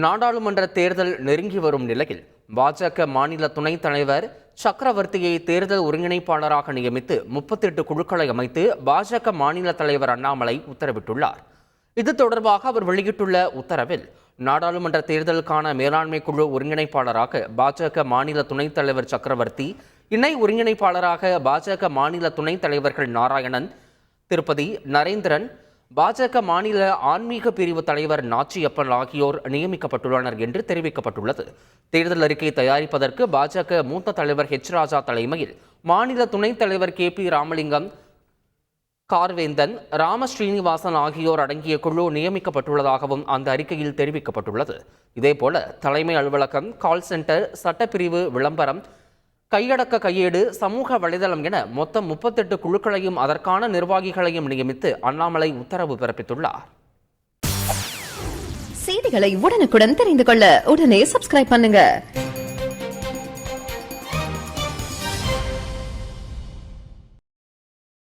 நாடாளுமன்ற தேர்தல் நெருங்கி வரும் நிலையில் பாஜக மாநில துணைத் தலைவர் சக்கரவர்த்தியை தேர்தல் ஒருங்கிணைப்பாளராக நியமித்து 38 குழுக்களை அமைத்து பாஜக மாநில தலைவர் அண்ணாமலை உத்தரவிட்டுள்ளார். இது தொடர்பாக அவர் வெளியிட்டுள்ள உத்தரவில், நாடாளுமன்ற தேர்தலுக்கான மேலாண்மை குழு ஒருங்கிணைப்பாளராக பாஜக மாநில துணைத் தலைவர் சக்கரவர்த்தி, இணை ஒருங்கிணைப்பாளராக பாஜக மாநில துணைத் தலைவர்கள் நாராயணன், திருப்பதி, நரேந்திரன், பாஜக மாநில ஆன்மீக பிரிவு தலைவர் நாச்சியப்பன் ஆகியோர் நியமிக்கப்பட்டுள்ளனர் என்று தெரிவிக்கப்பட்டுள்ளது. தேர்தல் அறிக்கை தயாரிப்பதற்கு பாஜக மூத்த தலைவர் ராஜா தலைமையில் மாநில துணைத் தலைவர் பி ராமலிங்கம், கார்வேந்தன், ராம ஸ்ரீனிவாசன் ஆகியோர் அடங்கிய குழு நியமிக்கப்பட்டுள்ளதாகவும் அந்த அறிக்கையில் தெரிவிக்கப்பட்டுள்ளது. இதேபோல தலைமை அலுவலகம், கால் சென்டர், சட்டப்பிரிவு, விளம்பரம், கையடக்க கையேடு, சமூக வலைதளம் என மொத்தம் 38 குழுக்களையும் அதற்கான நிர்வாகிகளையும் நியமித்து அண்ணாமலை உத்தரவு பிறப்பித்துள்ளார். செய்திகளை உடனுக்குடன் தெரிந்து கொள்ள உடனே சப்ஸ்கிரைப் பண்ணுங்க.